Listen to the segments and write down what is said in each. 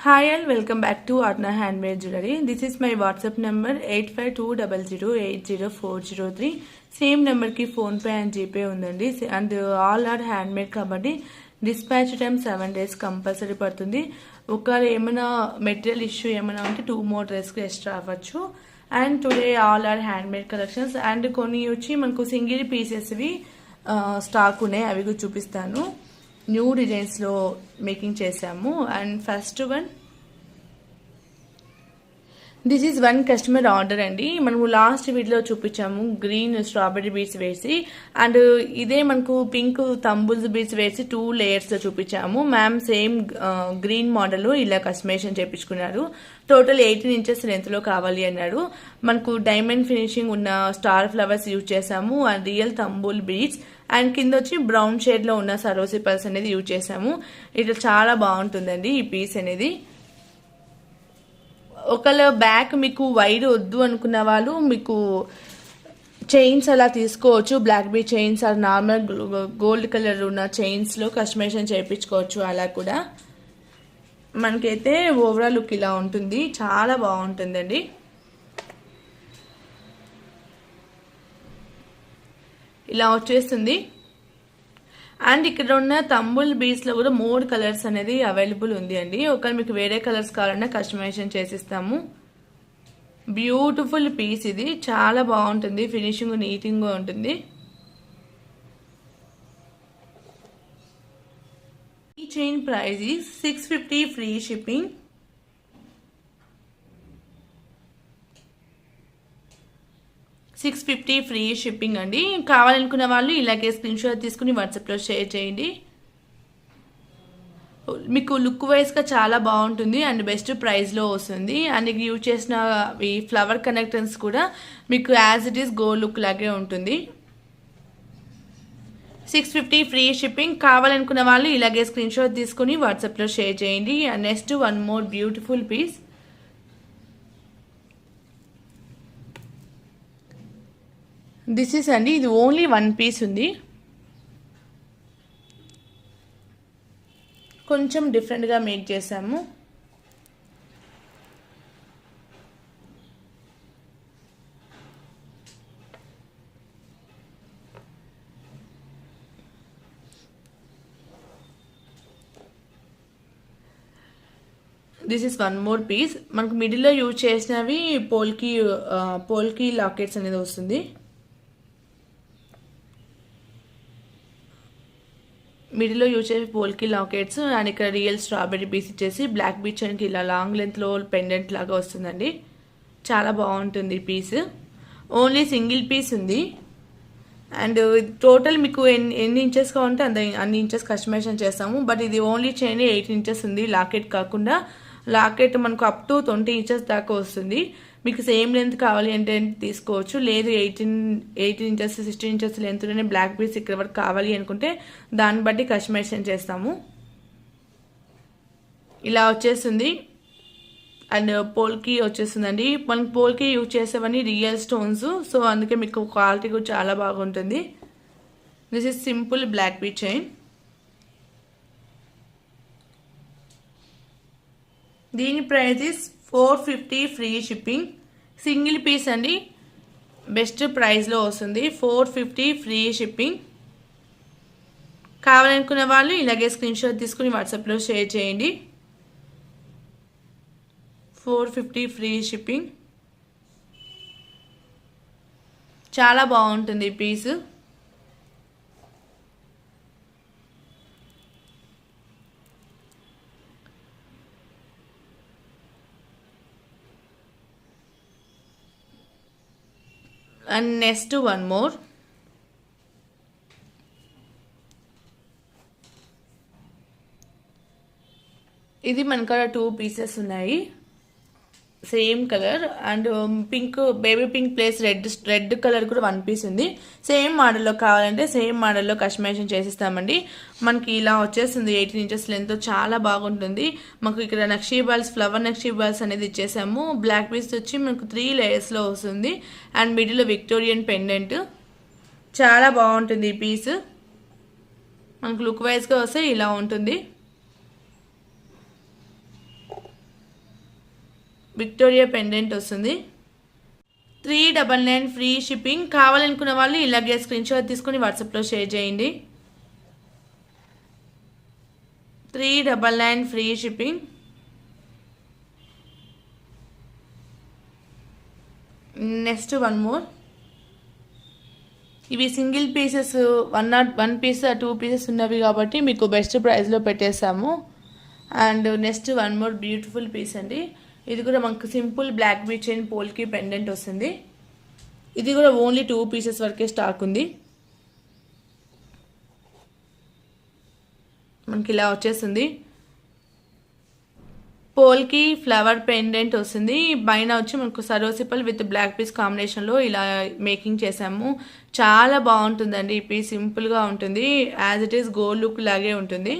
Hi and welcome back to Artna Handmade Jewelry. This is my WhatsApp number 8520080403. Same number ki phone pay and GPay undandi and all are handmade kabatti dispatch time 7 days compulsory పడుతుంది. ఒకవేళ ఏమైనా material issue ఏమైనా ఉంటే 2 more days కి extra అవ్వచ్చు. And today all are handmade collections and కొన్ని వచ్చి మనకు సింగిల్ పీసెస్వి స్టాక్ ఉన్నాయి, అవి కూడా చూపిస్తాను. న్యూ డిజైన్స్లో మేకింగ్ చేసాము. And first one, this is one customer order అండి. మనము లాస్ట్ వీడియోలో చూపించాము గ్రీన్ స్ట్రాబెర్రీ బీడ్స్ వేసి, అండ్ ఇదే మనకు పింక్ తంబుల్స్ బీడ్స్ వేసి 2 layers చూపించాము. మ్యామ్ సేమ్ గ్రీన్ మోడల్ ఇలా కస్టమైజేషన్ చేయించుకున్నారు. టోటల్ 18 inches లెంత్లో కావాలి అన్నాడు. మనకు డైమండ్ ఫినిషింగ్ ఉన్న స్టార్ ఫ్లవర్స్ యూజ్ చేసాము అండ్ రియల్ తంబుల్ బీడ్స్ అండ్ కింద వచ్చి బ్రౌన్ షేడ్ లో ఉన్న సరోసి పల్స్ అనేది యూజ్ చేసాము. ఇట్లా చాలా బాగుంటుందండి ఈ పీస్ అనేది. ఒకవేళ బ్యాక్ మీకు వైడ్ వద్దు అనుకున్న వాళ్ళు మీకు చైన్స్ అలా తీసుకోవచ్చు. Black bead chains or normal gold colour ఉన్న చైన్స్ లో కస్టమైజేషన్ చేయించుకోవచ్చు. అలా కూడా మనకైతే ఓవరాల్ లుక్ ఇలా ఉంటుంది, చాలా బాగుంటుందండి. ఇలా వచ్చేస్తుంది. అండ్ ఇక్కడ ఉన్న తంబుల్ బీడ్స్ లో కూడా 3 కలర్స్ అనేది అవైలబుల్ ఉంది అండి. ఒకవేళ మీకు వేరే కలర్స్ కావాలన్నా కస్టమైజేషన్ చేసిస్తాము. బ్యూటిఫుల్ పీస్ ఇది, చాలా బాగుంటుంది, ఫినిషింగ్ నీటింగ్ గా ఉంటుంది. ఈ chain price is 650 free shipping. $650 free shipping అండి. కావాలనుకున్న వాళ్ళు ఇలాగే స్క్రీన్ షాట్ తీసుకుని వాట్సాప్లో షేర్ చేయండి. మీకు లుక్ వైజ్గా చాలా బాగుంటుంది అండ్ బెస్ట్ ప్రైస్లో వస్తుంది. అండ్ యూజ్ చేసిన ఈ ఫ్లవర్ కనెక్టర్స్ కూడా మీకు as it is gold look లాగే ఉంటుంది. 650 ఫ్రీ షిప్పింగ్. కావాలనుకున్న వాళ్ళు ఇలాగే స్క్రీన్ షాట్ తీసుకుని వాట్సాప్లో షేర్ చేయండి. And next one more beautiful piece. This is అండి, ఇది ఓన్లీ 1 పీస్ ఉంది. కొంచెం డిఫరెంట్గా మేక్ చేసాము. This is one more piece. మనకు మిడిల్లో యూజ్ చేసినవి పోల్కి లాకెట్స్ అనేది వస్తుంది. మిడిల్లో యూజ్ చేసే పోల్కి లాకెట్స్ అండ్ ఇక్కడ రియల్ స్ట్రాబెర్రీ పీస్ ఇచ్చేసి బ్లాక్ బీచ్ అని ఇలా లాంగ్ లెంత్లో పెండెంట్ లాగా వస్తుందండి. చాలా బాగుంటుంది పీస్. ఓన్లీ సింగిల్ పీస్ ఉంది. అండ్ టోటల్ మీకు ఎన్ని ఇంచెస్ కావాలంటే అన్ని ఇంచెస్ కస్టమైజేషన్ చేస్తాము. బట్ ఇది ఓన్లీ చైన్ 8 inches ఉంది, లాకెట్ కాకుండా. లాకెట్ మనకు అప్ టు 20 inches దాకా వస్తుంది. మీకు సేమ్ లెంత్ కావాలి అంటే తీసుకోవచ్చు. లేదు 18 inches 16 inches లెంత్లోనే బ్లాక్ పీస్ ఇక్కడ వరకు కావాలి అనుకుంటే దాన్ని బట్టి కస్టమైజేషన్ చేస్తాము. ఇలా వచ్చేస్తుంది. అండ్ పోల్కి వచ్చేస్తుందండి. మనకి పోల్కి యూజ్ చేసేవన్నీ రియల్ స్టోన్స్, సో అందుకే మీకు క్వాలిటీ కూడా చాలా బాగుంటుంది. This is simple black bead chain. దీని price is 450 free shipping. Single piece అండి, బెస్ట్ ప్రైస్లో వస్తుంది. 450 ఫ్రీ షిప్పింగ్. కావాలనుకున్న వాళ్ళు ఇలాగే స్క్రీన్ షాట్ తీసుకుని వాట్సాప్లో షేర్ చేయండి. 450 ఫ్రీ షిప్పింగ్. చాలా బాగుంటుంది piece. And next one more. ఇది మనకాడ 2 pieces ఉన్నాయి, same colour. And pink, baby pink place red colour కూడా 1 piece ఉంది. సేమ్ మోడల్లో కావాలంటే సేమ్ మోడల్లో కస్టమైజేషన్ చేసిస్తామండి. మనకి ఇలా వచ్చేస్తుంది 18 inches లెంత్, చాలా బాగుంటుంది. మనకు ఇక్కడ nakshi balls, flower nakshi balls అనేది ఇచ్చేసాము. బ్లాక్ పీస్ వచ్చి మనకు 3 layers వస్తుంది. అండ్ మిడిల్లో విక్టోరియన్ పెండెంట్. చాలా బాగుంటుంది ఈ పీస్. మనకు లుక్ వైజ్గా వస్తే ఇలా ఉంటుంది. విక్టోరియా పెండెంట్ వస్తుంది. 399 ఫ్రీ షిప్పింగ్. కావాలనుకున్న వాళ్ళు ఇలాగే స్క్రీన్ షాట్ తీసుకొని వాట్సాప్లో షేర్ చేయండి. 399 free shipping. Next one more. ఇవి సింగిల్ పీసెస్ 1 పీస్ 2 పీసెస్ ఉన్నవి కాబట్టి మీకు బెస్ట్ ప్రైస్లో పెట్టేసాము. And next one more beautiful piece అండి. ఇది కూడా మనకు simple black bead chain polki pendant వస్తుంది. ఇది కూడా ఓన్లీ 2 పీసెస్ వరకే స్టాక్ ఉంది. మనకి ఇలా వచ్చేస్తుంది. పోల్కి ఫ్లవర్ పెండెంట్ వస్తుంది. పైన వచ్చి మనకు సరోసిపల్ విత్ బ్లాక్ పీస్ కాంబినేషన్లో ఇలా మేకింగ్ చేసాము. చాలా బాగుంటుందండి. ఈ పీస్ సింపుల్గా ఉంటుంది. As it is gold look లాగే ఉంటుంది.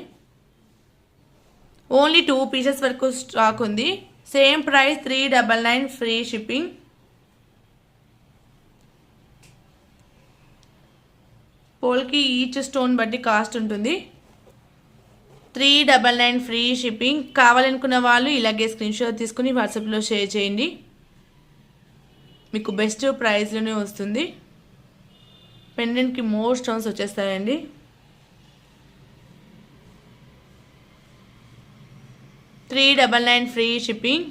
ఓన్లీ 2 పీసెస్ వరకు స్టాక్ ఉంది. Same price 399 free shipping. Polki each stone బట్టి కాస్ట్ ఉంటుంది. 399 ఫ్రీ షిప్పింగ్. కావాలనుకున్న వాళ్ళు ఇలాగే స్క్రీన్ షాట్ తీసుకుని వాట్సాప్లో షేర్ చేయండి. మీకు బెస్ట్ ప్రైస్లోనే వస్తుంది. పెండెంట్కి మోర్ స్టోన్స్ వచ్చేస్తాయండి. $399 ఫ్రీ షిప్పింగ్.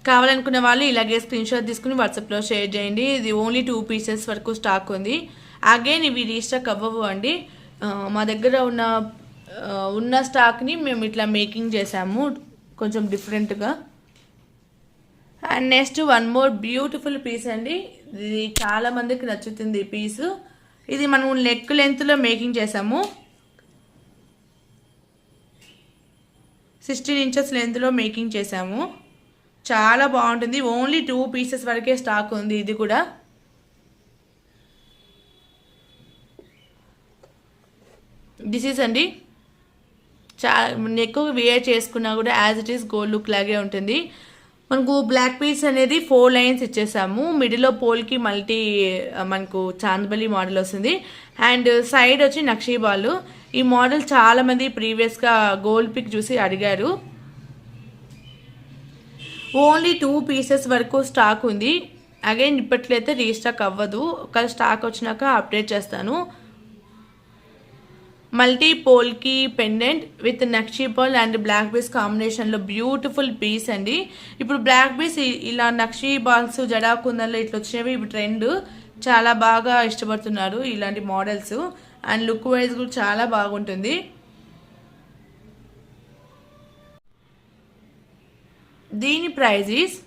కావాలనుకున్న వాళ్ళు ఇలాగే స్క్రీన్ షాట్ తీసుకుని వాట్సాప్లో షేర్ చేయండి. ఇది ఓన్లీ 2 పీసెస్ వరకు స్టాక్ ఉంది. అగైన్ ఇవి రీస్టాక్ అవ్వవు అండి. మా దగ్గర ఉన్న స్టాక్ని మేము ఇట్లా మేకింగ్ చేసాము కొంచెం డిఫరెంట్గా. And next one more beautiful piece అండి. ఇది చాలా మందికి నచ్చుతుంది ఈ పీసు. ఇది మనం నెక్ లెంత్లో మేకింగ్ చేసాము. 16 ఇంచెస్ లెంత్లో మేకింగ్ చేసాము. చాలా బాగుంటుంది. ఓన్లీ 2 పీసెస్ వరకే స్టాక్ ఉంది. ఇది కూడా డిసీజ్ అండి. నెక్ వేర్ చేసుకున్నా కూడా as it is gold look లాగే ఉంటుంది. మనకు బ్లాక్ పీస్ అనేది 4 లైన్స్ ఇచ్చేసాము. మిడిల్లో పోల్కి మనకు చాందబలి మోడల్ వస్తుంది. అండ్ సైడ్ వచ్చి నక్షీబాలు. ఈ మోడల్ చాలామంది ప్రీవియస్గా గోల్డ్ పిక్ చూసి అడిగారు. ఓన్లీ 2 పీసెస్ వరకు స్టాక్ ఉంది. అగైన్ ఇప్పట్లయితే రీస్టాక్ అవ్వదు. ఒక స్టాక్ వచ్చినాక అప్డేట్ చేస్తాను. Multi polki pendant with nakshi ball and black beads కాంబినేషన్లో బ్యూటిఫుల్ పీస్ అండి. ఇప్పుడు బ్లాక్ బీస్ ఇలా నక్షీ బాల్స్ జడాకుందల్లో ఇట్లా వచ్చినవి ఇప్పుడు ట్రెండ్. చాలా బాగా ఇష్టపడుతున్నారు ఇలాంటి మోడల్స్. అండ్ లుక్ వైజ్ కూడా చాలా బాగుంటుంది. దీని price is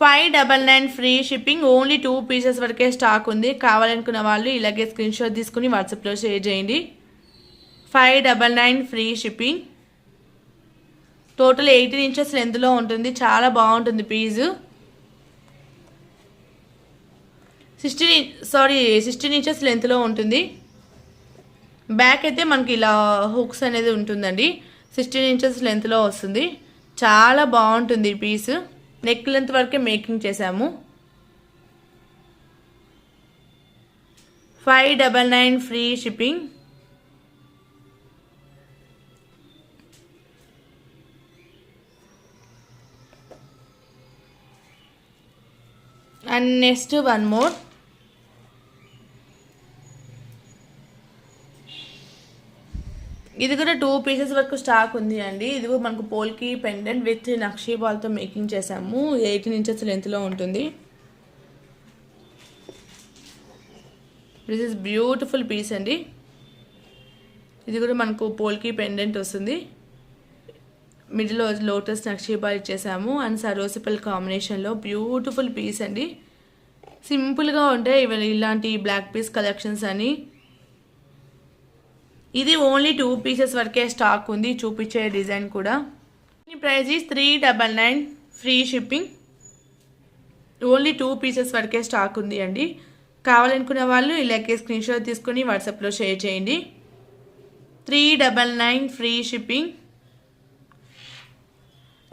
599 free shipping. Only 2 pieces వరకే స్టాక్ ఉంది. కావాలనుకున్న వాళ్ళు ఇలాగే స్క్రీన్ షాట్ తీసుకుని వాట్సాప్లో షేర్ చేయండి. 599 ఫ్రీ షిప్పింగ్. టోటల్ 18 ఇంచెస్ లెంత్లో ఉంటుంది. చాలా బాగుంటుంది పీసు. 16 ఇంచెస్ లెంత్లో ఉంటుంది. బ్యాక్ అయితే మనకి ఇలా హుక్స్ అనేది ఉంటుందండి. 16 ఇంచెస్ లెంత్లో వస్తుంది. చాలా బాగుంటుంది ఈ పీసు. నెక్ లెంత్ వరకే మేకింగ్ చేసాము. 599 free shipping. And next one more. ఇది కూడా 2 పీసెస్ వరకు స్టాక్ ఉంది అండి. ఇది కూడా మనకు పోల్కి పెండెంట్ విత్ నక్షీ బాల్తో మేకింగ్ చేసాము. 18 ఇంచెస్ లెంత్లో ఉంటుంది. దిస్ ఇస్ బ్యూటిఫుల్ పీస్ అండి. ఇది కూడా మనకు పోల్కి పెండెంట్ వస్తుంది. మిడిల్లో లోటస్ నక్షీ బాల్ ఇచ్చేసాము. అండ్ సరోసిపల్ కాంబినేషన్లో బ్యూటిఫుల్ పీస్ అండి. సింపుల్గా ఉంటాయి ఇలాంటి బ్లాక్ పీస్ కలెక్షన్స్ అని. ఇది ఓన్లీ 2 పీసెస్ వరకే స్టాక్ ఉంది. చూపించే డిజైన్ కూడా. ఈ price is 399 free shipping. Only 2 pieces వరకే స్టాక్ ఉంది అండి. కావాలనుకున్న వాళ్ళు ఇలాగే స్క్రీన్ షాట్ తీసుకొని వాట్సాప్లో షేర్ చేయండి. 399 ఫ్రీ షిప్పింగ్.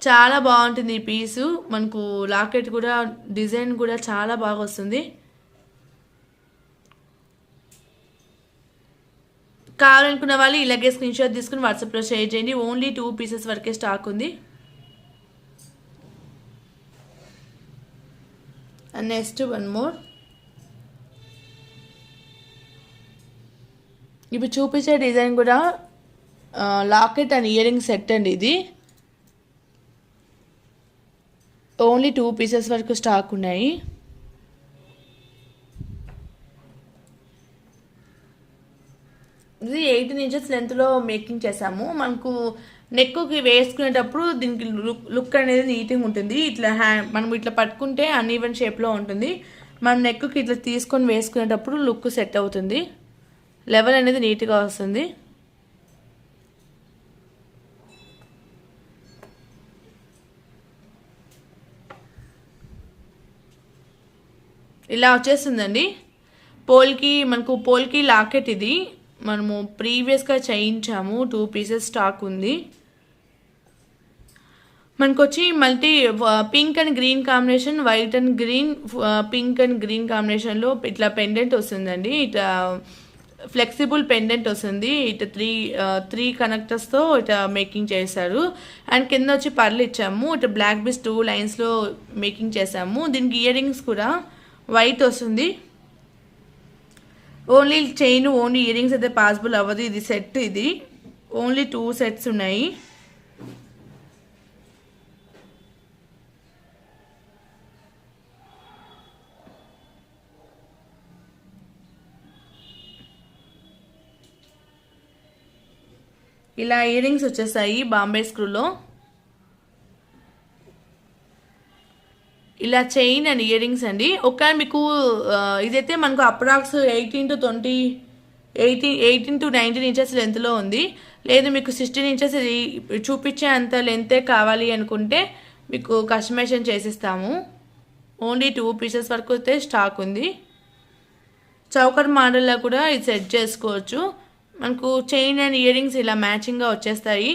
చాలా బాగుంటుంది ఈ పీసు. మనకు లాకెట్ కూడా డిజైన్ కూడా చాలా బాగా వస్తుంది. కావాలనుకున్న వాళ్ళు ఇలాగే స్క్రీన్ షాట్ తీసుకుని వాట్సాప్లో షేర్ చేయండి. ఓన్లీ 2 పీసెస్ వరకే స్టాక్ ఉంది. And next one more. ఇప్పుడు చూపించే డిజైన్ కూడా locket and ear ring set అండి. ఇది ఓన్లీ 2 పీసెస్ వరకు స్టాక్ ఉన్నాయి. ఇది 18 ఇంచెస్ లెంత్లో మేకింగ్ చేసాము. మనకు నెక్కి వేసుకునేటప్పుడు దీనికి లుక్ అనేది నీట్గా ఉంటుంది. ఇట్లా మనం ఇట్లా పట్టుకుంటే అన్ఈవెన్ షేప్లో ఉంటుంది. మనం నెక్కి ఇట్లా తీసుకొని వేసుకునేటప్పుడు లుక్ సెట్ అవుతుంది. లెవెల్ అనేది నీట్గా వస్తుంది. ఇలా వచ్చేస్తుందండి. మనకు పోల్కి లాకెట్ ఇది మనము ప్రీవియస్గా చేయించాము. 2 పీసెస్ స్టాక్ ఉంది. మనకు వచ్చి multi pink and green combination, white and green, pink and green కాంబినేషన్లో ఇట్లా పెండెంట్ వస్తుందండి. ఇట్లా ఫ్లెక్సిబుల్ పెండెంట్ వస్తుంది. ఇట్లా త్రీ కనెక్టర్స్తో ఇట్లా మేకింగ్ చేశారు. అండ్ కింద వచ్చి పర్లు ఇచ్చాము. ఇట్లా బ్లాక్ బీస్ 2 లైన్స్లో మేకింగ్ చేసాము. దీనికి ఇయర్ రింగ్స్ కూడా వైట్ వస్తుంది. Only chain, only ear rings అయితే పాసిబుల్ అవ్వదు. ఇది సెట్, ఇది ఓన్లీ 2 సెట్స్ ఉన్నాయి. ఇలా ఇయర్ రింగ్స్ వచ్చేసాయి బాంబే స్క్రూలో. ఇలా చైన్ అండ్ ఇయర్ రింగ్స్ అండి. ఒక మీకు ఇదైతే మనకు అప్రాక్స్ 18 to 19 ఇంచెస్ లెంత్లో ఉంది. లేదు మీకు 16 ఇంచెస్ చూపించే అంత లెంతే కావాలి అనుకుంటే మీకు కస్టమైజేషన్ చేసిస్తాము. ఓన్లీ 2 పీసెస్ వరకు అయితే స్టాక్ ఉంది. చౌకర్ మోడల్లో కూడా ఇది సెట్ చేసుకోవచ్చు. మనకు చైన్ అండ్ ఇయర్ రింగ్స్ ఇలా మ్యాచింగ్గా వచ్చేస్తాయి.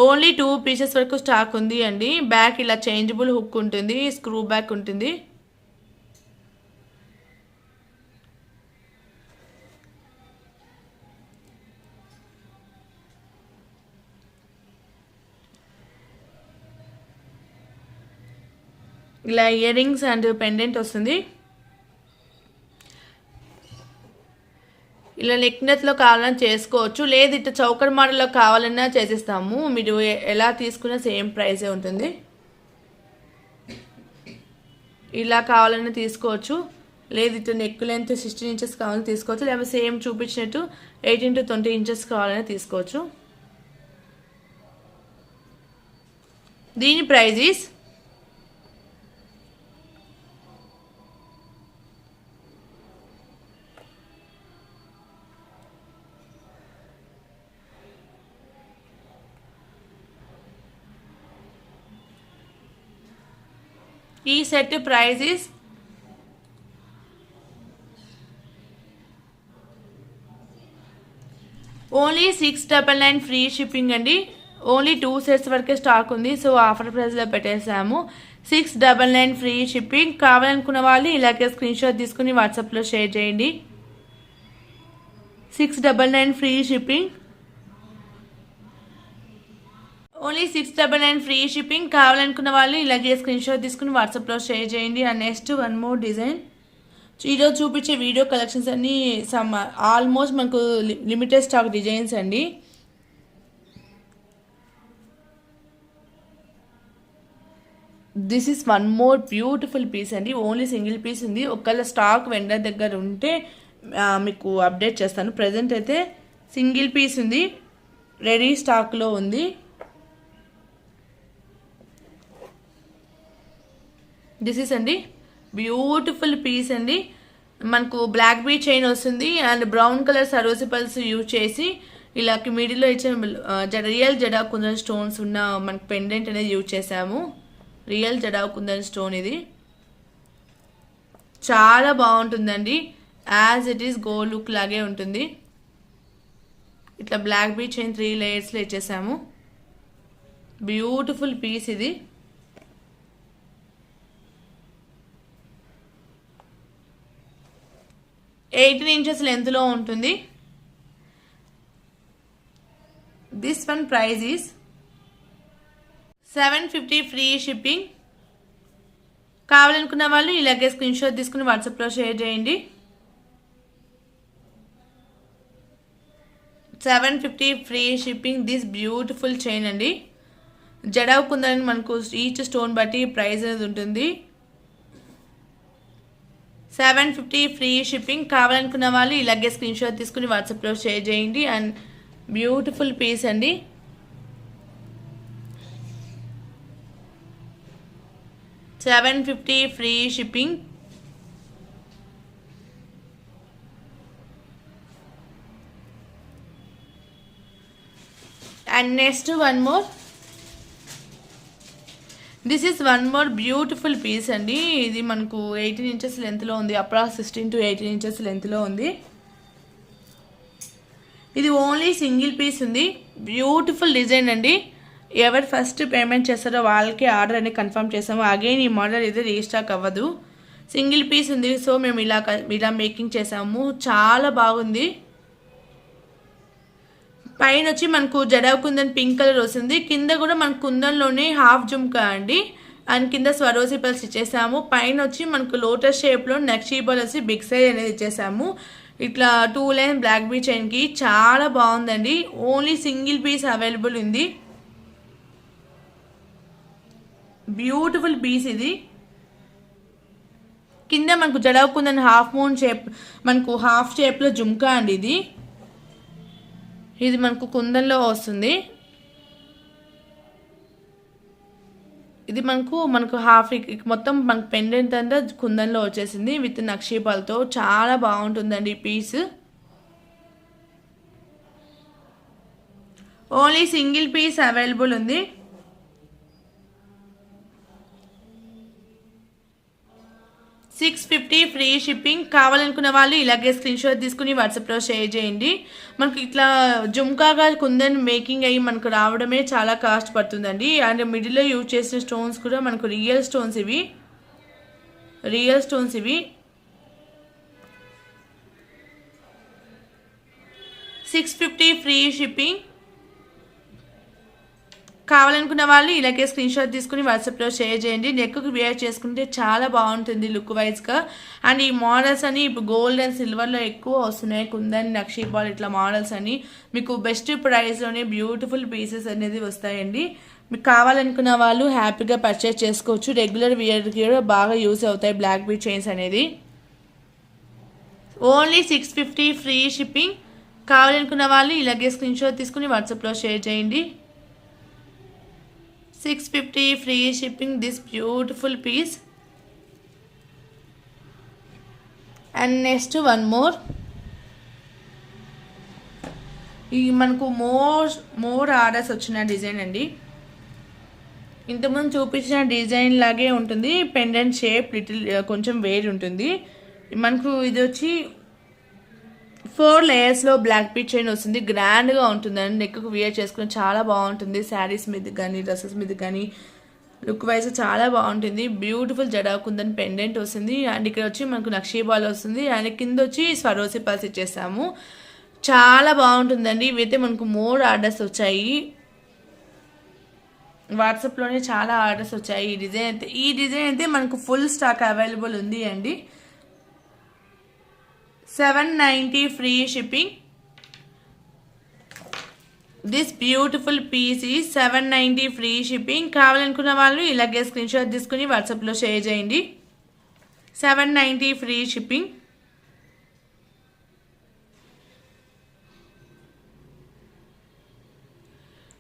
ఓన్లీ 2 పీసెస్ వరకు స్టాక్ ఉంది అండి. బ్యాక్ ఇలా చేంజబుల్ హుక్ ఉంటుంది, స్క్రూ బ్యాక్ ఉంటుంది. ఇలా ఇయర్ రింగ్స్ అండ్ పెండెంట్ వస్తుంది. ఇలా నెక్ నెట్లో కావాలని చేసుకోవచ్చు. లేదు ఇట్లా చౌకర్ మోడల్లో కావాలన్నా చేసిస్తాము. మీరు ఎలా తీసుకున్నా సేమ్ ప్రైసే ఉంటుంది. ఇలా కావాలన్నా తీసుకోవచ్చు. లేదు ఇట్లా నెక్ లెంత్ 16 ఇంచెస్ కావాలని తీసుకోవచ్చు. లేకపోతే సేమ్ చూపించినట్టు 18 to 20 ఇంచెస్ కావాలని తీసుకోవచ్చు. దీని ప్రైస్ ఈస్ ఈ set price is only 699 free shipping అండి. ఓన్లీ 2 సెట్స్ వరకే స్టాక్ ఉంది. సో ఆఫర్ ప్రైస్లో పెట్టేసాము. 699 ఫ్రీ షిప్పింగ్. కావాలనుకున్న వాళ్ళు ఇలాగే స్క్రీన్ షాట్ తీసుకుని వాట్సాప్లో షేర్ చేయండి. 699 free shipping. Only 699 free shipping. కావాలనుకున్న వాళ్ళు ఇలాగే స్క్రీన్ షాట్ తీసుకుని వాట్సాప్లో షేర్ చేయండి. And next one more design. ఈరోజు చూపించే వీడియో కలెక్షన్స్ అన్నీ ఆల్మోస్ట్ మనకు లిమిటెడ్ స్టాక్ డిజైన్స్ అండి. This is one more beautiful piece అండి. ఓన్లీ సింగిల్ పీస్ ఉంది. ఒకవేళ స్టాక్ వెండర్ దగ్గర ఉంటే మీకు అప్డేట్ చేస్తాను. ప్రజెంట్ అయితే సింగిల్ పీస్ ఉంది, రెడీ స్టాక్లో ఉంది. దిస్ ఈస్ అండి బ్యూటిఫుల్ పీస్ అండి. మనకు బ్లాక్ బీ చైన్ వస్తుంది and brown colour Swarovski pearls use చేసి ఇలా మిడిల్లో ఇచ్చిన రియల్ జడా కుందన్ స్టోన్స్ ఉన్న మనకు పెండెంట్ అనేది యూజ్ చేసాము. రియల్ జడా కుందన్ స్టోన్ ఇది చాలా బాగుంటుందండి. As it is gold look లాగే ఉంటుంది. ఇట్లా బ్లాక్ బీ చైన్ 3 లేయర్స్లో ఇచ్చేసాము. బ్యూటిఫుల్ పీస్ ఇది. ఎయిటీన్ ఇంచెస్ లెంత్లో ఉంటుంది. one price is 750 free shipping. కావాలనుకున్న వాళ్ళు ఇలాగే స్క్రీన్ షాట్ తీసుకుని వాట్సాప్లో షేర్ చేయండి. 750 free shipping. This beautiful chain అండి. జడావ్ కుందన్ మనకు ఈచ్ స్టోన్ బట్టి ప్రైస్ అనేది ఉంటుంది. 750 ఫ్రీ షిప్పింగ్. కావాలనుకున్న వాళ్ళు ఇలాగే స్క్రీన్ షాట్ తీసుకుని వాట్సాప్లో షేర్ చేయండి. అండ్ బ్యూటిఫుల్ పీస్ అండి. $750 free shipping. And next one more. This is one more beautiful piece అండి. ఇది మనకు 18 ఇంచెస్ లెంత్లో ఉంది. అప్రాక్స్ 16 to 18 ఇంచెస్ లెంత్లో ఉంది. ఇది ఓన్లీ సింగిల్ పీస్ ఉంది. బ్యూటిఫుల్ డిజైన్ అండి. ఎవరు ఫస్ట్ పేమెంట్ చేస్తారో వాళ్ళకి ఆర్డర్ అనేది కన్ఫర్మ్ చేసాము. అగైన్ ఈ మోడల్ ఇది రీస్టాక్ అవ్వదు. సింగిల్ పీస్ ఉంది. సో మేము ఇలా మేకింగ్ చేసాము. చాలా బాగుంది. పైన వచ్చి మనకు జడావ్ కుందన్ పింక్ కలర్ వస్తుంది. కింద కూడా మనకు కుందన్లోనే హాఫ్ జుమ్కా అండి. అండ్ కింద స్వరోసి పల్స్ ఇచ్చేసాము. పైన వచ్చి మనకు లోటస్ షేప్లో నక్షీ బాల్ వచ్చి బిగ్ సైజ్ అనేది ఇచ్చేసాము. ఇట్లా 2 లైన్ బ్లాక్ బీ చైన్కి చాలా బాగుందండి. ఓన్లీ సింగిల్ పీస్ అవైలబుల్ ఉంది. బ్యూటిఫుల్ పీస్ ఇది. కింద మనకు jadau kundan half moon shape, మనకు హాఫ్ షేప్లో జుమ్కా అండి. ఇది మనకు కుందన్లో వస్తుంది. ఇది మనకు హాఫ్ మొత్తం మనకు పెండెంట్ అంతా కుందన్లో వచ్చేసింది విత్ నక్షీపాలతో. చాలా బాగుంటుందండి ఈ piece. Only single piece available ఉంది. $650 ఫ్రీ షిప్పింగ్. కావాలనుకున్న వాళ్ళు ఇలాగే స్క్రీన్ షాట్ తీసుకుని వాట్సాప్లో షేర్ చేయండి. మనకు ఇట్లా జుమ్కాగా కుందన్ మేకింగ్ అయ్యి మనకు రావడమే చాలా కాస్ట్ పడుతుందండి. అండ్ మిడిల్లో యూజ్ చేసిన స్టోన్స్ కూడా మనకు రియల్ స్టోన్స్ ఇవి. $650 ఫ్రీ షిప్పింగ్. కావాలనుకున్న వాళ్ళు ఇలాగే స్క్రీన్ షాట్ తీసుకుని వాట్సాప్లో షేర్ చేయండి. నెక్కు వేర్ చేసుకుంటే చాలా బాగుంటుంది లుక్ వైజ్గా. అండ్ ఈ మోడల్స్ అని ఇప్పుడు గోల్డ్ అండ్ సిల్వర్లో ఎక్కువ వస్తున్నాయి. కుందన్, నక్షీ బాల్ ఇట్లా మోడల్స్ అని మీకు బెస్ట్ ప్రైస్లోనే బ్యూటిఫుల్ పీసెస్ అనేది వస్తాయండి. మీకు కావాలనుకున్న వాళ్ళు హ్యాపీగా పర్చేస్ చేసుకోవచ్చు. రెగ్యులర్ వేర్కి కూడా బాగా యూస్ అవుతాయి బ్లాక్ బీ చైన్స్ అనేది. Only $650 free shipping. కావాలనుకున్న వాళ్ళు ఇలాగే స్క్రీన్ షాట్ తీసుకుని వాట్సాప్లో షేర్ చేయండి. $650 free shipping. This beautiful piece. And next one more. ఈ మనకు మోర్ ఆర్డర్స్ వచ్చిన డిజైన్ అండి. ఇంతకుముందు చూపించిన డిజైన్ లాగే ఉంటుంది. పెండెంట్ షేప్ లిటిల్ కొంచెం వేరు ఉంటుంది. మనకు ఇది వచ్చి 4 లేయర్స్లో బ్లాక్ బీ చైన్ వస్తుంది. గ్రాండ్గా ఉంటుందండి. నెక్కు వేర్ చేసుకుని చాలా బాగుంటుంది. శారీస్ మీద కానీ డ్రెస్సెస్ మీద కానీ లుక్ వైజ్ చాలా బాగుంటుంది. బ్యూటిఫుల్ జడావ్ కుందన్ పెండెంట్ వస్తుంది. అండ్ ఇక్కడ వచ్చి మనకు నక్షీ బాల్ వస్తుంది. అండ్ కింద వచ్చి స్వరోసి పల్స్ ఇచ్చేసాము. చాలా బాగుంటుందండి. ఇవైతే మనకు మోర్ ఆర్డర్స్ వచ్చాయి. వాట్సాప్లోనే చాలా ఆర్డర్స్ వచ్చాయి. ఈ డిజైన్ అయితే మనకు ఫుల్ స్టాక్ అవైలబుల్ ఉంది అండి. $790 free shipping. This beautiful piece ఈ $790 ఫ్రీ షిప్పింగ్. కావాలనుకున్న వాళ్ళు ఇలాగే స్క్రీన్ షాట్ తీసుకుని వాట్సాప్లో షేర్ చేయండి. $790 free shipping.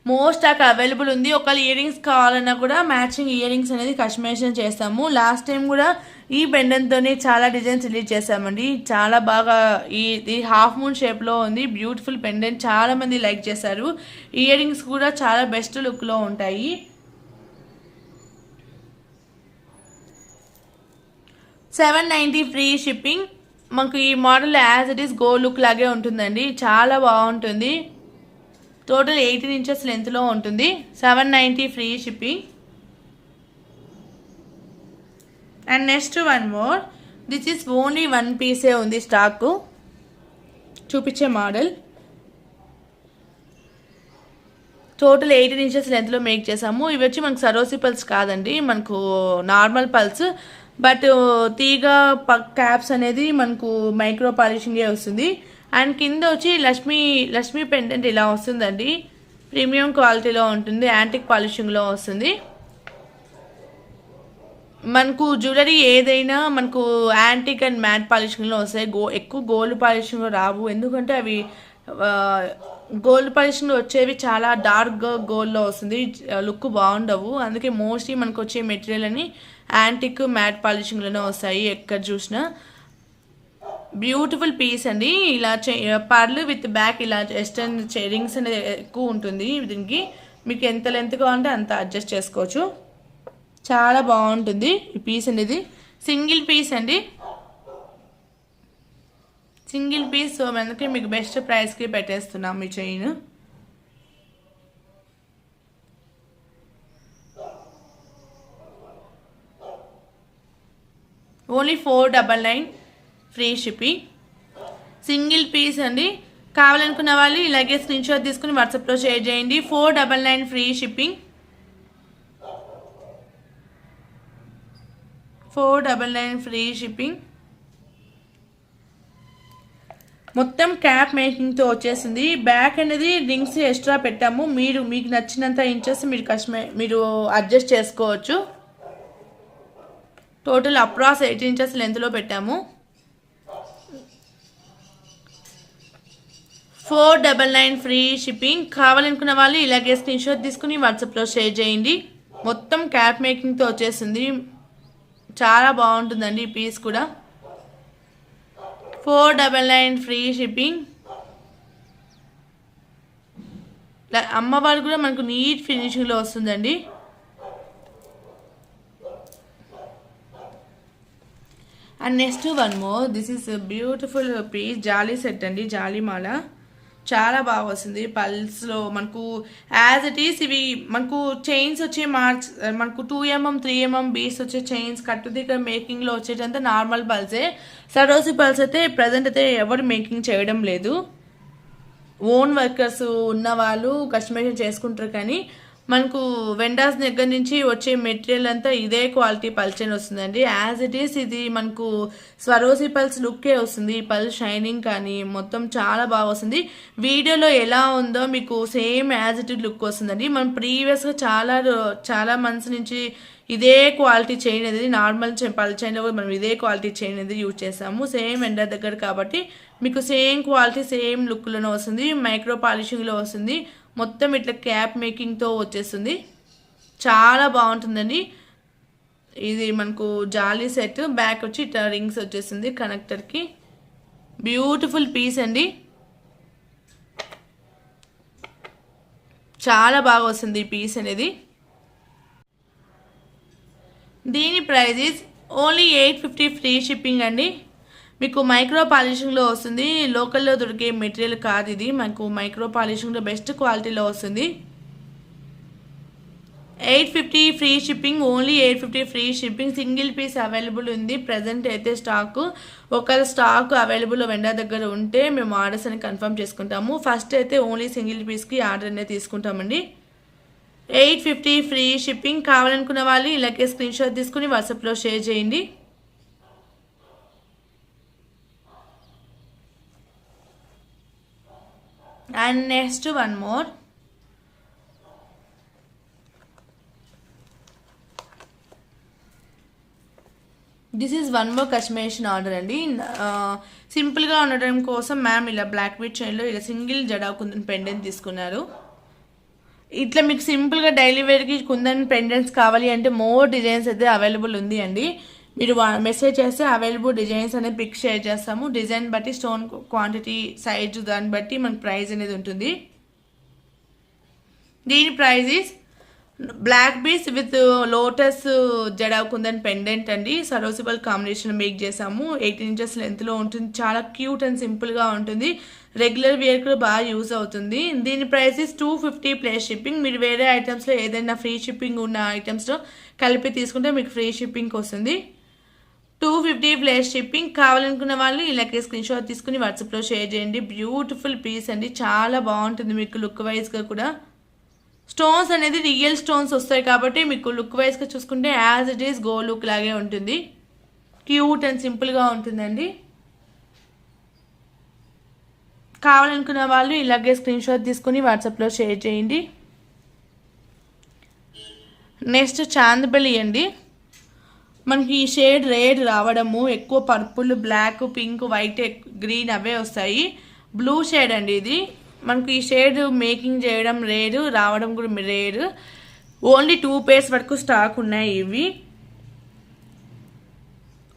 More stock available ఉంది. ఒకవేళ ఇయర్ రింగ్స్ కావాలన్నా కూడా మ్యాచింగ్ ఇయర్ రింగ్స్ అనేది కస్టమైజేషన్ చేస్తాము. లాస్ట్ టైం కూడా ఈ పెండెంట్తోనే చాలా డిజైన్స్ రిలీజ్ చేసామండి. చాలా బాగా ఇది హాఫ్ మూన్ షేప్లో ఉంది. బ్యూటిఫుల్ పెండెంట్ చాలా మంది లైక్ చేశారు. ఇయర్ రింగ్స్ కూడా చాలా బెస్ట్ లుక్లో ఉంటాయి. $790 ఫ్రీ షిప్పింగ్. మనకు ఈ model as it is gold look లాగే ఉంటుందండి. చాలా బాగుంటుంది. టోటల్ 18 ఇంచెస్ లెంత్లో ఉంటుంది. $790 free shipping. And next one more. This is only 1 పీసే ఉంది స్టాక్. చూపించే మోడల్ టోటల్ 18 ఇంచెస్ లెంత్లో మేక్ చేసాము. ఇవి వచ్చి మనకు సరోసి పల్స్ కాదండి, మనకు నార్మల్ పల్స్. బట్ తీగ క్యాప్స్ అనేది మనకు మైక్రో పాలిషింగే వస్తుంది. అండ్ కింద వచ్చి లక్ష్మీ పెండెంట్ ఇలా వస్తుందండి. ప్రీమియం క్వాలిటీలో ఉంటుంది, యాంటిక్ పాలిషింగ్లో వస్తుంది. మనకు జ్యువెలరీ ఏదైనా మనకు యాంటిక్ అండ్ మ్యాట్ పాలిషింగ్లో వస్తాయి. ఎక్కువ గోల్డ్ పాలిషింగ్లో రావు, ఎందుకంటే అవి గోల్డ్ పాలిషింగ్లో వచ్చేవి చాలా డార్క్ గోల్డ్లో వస్తుంది, లుక్ బాగుండవు. అందుకే మోస్ట్లీ మనకు వచ్చే మెటీరియల్ అని యాంటిక్ మ్యాట్ పాలిషింగ్లోనే వస్తాయి ఎక్కడ చూసినా. బ్యూటిఫుల్ పీస్ అండి. ఇలా పర్లు విత్ బ్యాక్ ఇలా వెస్టర్న్ రింగ్స్ అనేది ఎక్కువ ఉంటుంది దీనికి. మీకు ఎంత లెంత్ కావాలంటే అంత అడ్జస్ట్ చేసుకోవచ్చు. చాలా బాగుంటుంది ఈ పీస్ అనేది. సింగిల్ పీస్ అండి, సింగిల్ పీస్. సో అందుకే మీకు బెస్ట్ ప్రైస్కి పెట్టేస్తున్నాం మీ chain. Only 499 free shipping. Single piece అండి. కావాలనుకున్న వాళ్ళు ఇలాగే స్క్రీన్ షాట్ తీసుకుని వాట్సాప్లో షేర్ చేయండి. 499 ఫ్రీ షిప్పింగ్. 499 free shipping. మొత్తం క్యాప్ మేకింగ్తో వచ్చేసింది. బ్యాక్ అనేది రింగ్స్ ఎక్స్ట్రా పెట్టాము. మీకు నచ్చినంత ఇంచెస్ మీరు అడ్జస్ట్ చేసుకోవచ్చు. టోటల్ అప్రాక్స్ 8 ఇంచెస్ లెంత్లో పెట్టాము. 499 ఫ్రీ షిప్పింగ్. కావాలనుకున్న వాళ్ళు ఇలాగే స్క్రీన్ షాట్ తీసుకుని వాట్సాప్లో షేర్ చేయండి. మొత్తం క్యాప్ మేకింగ్తో వచ్చేసింది. చాలా బాగుంటుందండి ఈ పీస్ కూడా. 499 ఫ్రీ షిప్పింగ్. అమ్మవారు కూడా మనకు నీట్ ఫినిషింగ్లో వస్తుందండి. And next one more, this is beautiful piece. జాలీ సెట్ అండి, జాలీ మాల. చాలా బాగా వస్తుంది పల్స్లో మనకు. యాజ్ ఇట్ ఈస్ ఇవి మనకు చైన్స్ వచ్చే మనకు 2mm 3mm బీస్ వచ్చే చైన్స్ కట్టు దగ్గర మేకింగ్లో వచ్చేటంతా నార్మల్ పల్సే. సరోసి పల్స్ అయితే ప్రజెంట్ అయితే ఎవరు మేకింగ్ చేయడం లేదు. ఓన్ వర్కర్స్ ఉన్న వాళ్ళు కస్టమైజేషన్ చేసుకుంటారు, కానీ మనకు వెండర్స్ దగ్గర నుంచి వచ్చే మెటీరియల్ అంతా ఇదే క్వాలిటీ పల్చని వస్తుందండి. యాజ్ ఇట్ ఈస్ ఇది మనకు స్వరోసి పల్స్ లుక్కే వస్తుంది. పల్స్ షైనింగ్ కానీ మొత్తం చాలా బాగా వస్తుంది. వీడియోలో ఎలా ఉందో మీకు same as it is look వస్తుందండి. మనం ప్రీవియస్గా చాలా మంత్స్ నుంచి ఇదే క్వాలిటీ చైన్ అనేది నార్మల్ పల్ చైన్లో కూడా మనం ఇదే క్వాలిటీ చైన్ అనేది యూజ్ చేస్తాము. సేమ్ వెండర్ దగ్గర కాబట్టి మీకు సేమ్ క్వాలిటీ సేమ్ లుక్లోనే వస్తుంది. మైక్రో పాలిషింగ్లో వస్తుంది. మొత్తం ఇట్లా క్యాప్ మేకింగ్తో వచ్చేస్తుంది. చాలా బాగుంటుందండి. ఇది మనకు జాలీ సెట్. బ్యాక్ వచ్చి ఇట్లా రింగ్స్ వచ్చేసింది కనెక్టర్కి. బ్యూటిఫుల్ పీస్ అండి. చాలా బాగా వస్తుంది ఈ పీస్ అనేది. దీని price is only 850 free shipping అండి. మీకు మైక్రో పాలిషింగ్లో వస్తుంది. లోకల్లో దొరికే మెటీరియల్ కాదు ఇది. మనకు మైక్రో పాలిషింగ్లో బెస్ట్ క్వాలిటీలో వస్తుంది. 850 free shipping. Only 850 free shipping. Single piece available ఉంది ప్రజెంట్ అయితే స్టాక్. ఒకవేళ స్టాక్ అవైలబుల్ వెండర్ దగ్గర ఉంటే మేము ఆర్డర్స్ అని కన్ఫర్మ్ చేసుకుంటాము. ఫస్ట్ అయితే ఓన్లీ సింగిల్ పీస్కి ఆర్డర్ అనేది తీసుకుంటామండి. 850 ఫ్రీ షిప్పింగ్. కావాలనుకున్న వాళ్ళు ఇలాగే స్క్రీన్ షాట్ తీసుకుని వాట్సాప్లో షేర్ చేయండి. And next one more, this is one more customization order అండి. సింపుల్గా ఉండడం కోసం మ్యామ్ ఇలా బ్లాక్ బీట్ చైన్లో ఇలా సింగిల్ జడా కుందన్ పెండెంట్ తీసుకున్నారు. ఇట్లా మీకు సింపుల్గా డైలీ వేర్కి కుందన్ పెండెంట్స్ కావాలి అంటే మోర్ డిజైన్స్ అయితే అవైలబుల్ ఉంది అండి. మీరు మెసేజ్ చేస్తే అవైలబుల్ డిజైన్స్ అనేది పిక్ షేర్ చేస్తాము. డిజైన్ బట్టి స్టోన్ క్వాంటిటీ సైజు దాన్ని బట్టి మనకు ప్రైస్ అనేది ఉంటుంది. దీని price is black beads with lotus jadau kundan pendant అండి. సరోసిబల్ కాంబినేషన్ మేక్ చేసాము. 18 ఇంచెస్ లెంత్లో ఉంటుంది. చాలా క్యూట్ అండ్ సింపుల్గా ఉంటుంది. రెగ్యులర్ వేర్ కూడా బాగా యూజ్ అవుతుంది. దీని ప్రైస్ ఈస్ 250 ప్లస్ షిప్పింగ్. మీరు వేరే ఐటమ్స్లో ఏదైనా ఫ్రీ షిప్పింగ్ ఉన్న ఐటమ్స్లో కలిపి తీసుకుంటే మీకు ఫ్రీ షిప్పింగ్ వస్తుంది. 250 ప్లస్ షిప్పింగ్. కావాలనుకున్న వాళ్ళు ఇలాగే స్క్రీన్ షాట్ తీసుకుని వాట్సాప్లో షేర్ చేయండి. బ్యూటిఫుల్ పీస్ అండి. చాలా బాగుంటుంది మీకు లుక్ వైజ్గా కూడా. స్టోన్స్ అనేది రియల్ స్టోన్స్ వస్తాయి కాబట్టి మీకు లుక్ వైజ్గా చూసుకుంటే as it is gold look లాగే ఉంటుంది. క్యూట్ అండ్ సింపుల్గా ఉంటుందండి. కావాలనుకున్న వాళ్ళు ఇలాగే స్క్రీన్ షాట్ తీసుకుని వాట్సాప్లో షేర్ చేయండి. నెక్స్ట్ చాందబలి అండి. మనకి ఈ షేడ్ రెడ్ రావడము, ఎక్కువ purple, black, pink, white, green అవే వస్తాయి. బ్లూ షేడ్ అండి ఇది. మనకి ఈ షేడ్ మేకింగ్ చేయడం రేర్, రావడం కూడా రేర్. ఓన్లీ 2 pairs వరకు స్టాక్ ఉన్నాయి. ఇవి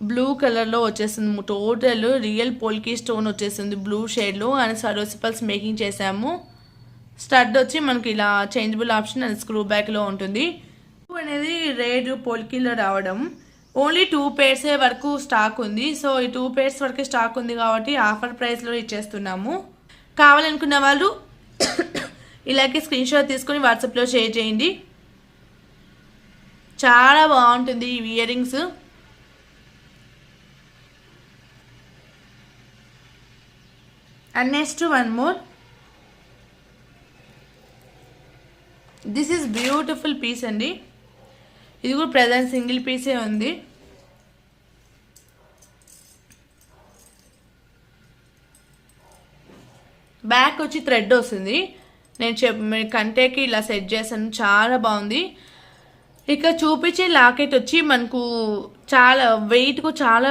బ్లూ కలర్లో వచ్చేస్తుంది. టోటల్ రియల్ పోల్కి స్టోన్ వచ్చేస్తుంది బ్లూ షేడ్లో. అండ్ సరోసి పల్స్ మేకింగ్ చేసాము. స్టడ్ వచ్చి మనకి ఇలా చేంజబుల్ ఆప్షన్ అండ్ స్క్రూ బ్యాక్లో ఉంటుంది. అనేది రేడ్ పోల్కీలో రావడం. ఓన్లీ 2 pairs వరకు స్టాక్ ఉంది. సో ఈ 2 pairs వరకు స్టాక్ ఉంది కాబట్టి ఆఫర్ ప్రైస్లో ఇచ్చేస్తున్నాము. కావాలనుకున్న వాళ్ళు ఇలాగే స్క్రీన్ షాట్ తీసుకొని వాట్సాప్లో షేర్ చేయండి. చాలా బాగుంటుంది ఈ earrings. And next one more. This is beautiful piece అండి. ఇది కూడా ప్రజెంట్ సింగిల్ పీసే ఉంది. బ్యాక్ వచ్చి థ్రెడ్ వస్తుంది. నేను కంటేకి ఇలా సెట్ చేశాను. చాలా బాగుంది. ఇక చూపించే లాకెట్ వచ్చి మనకు చాలా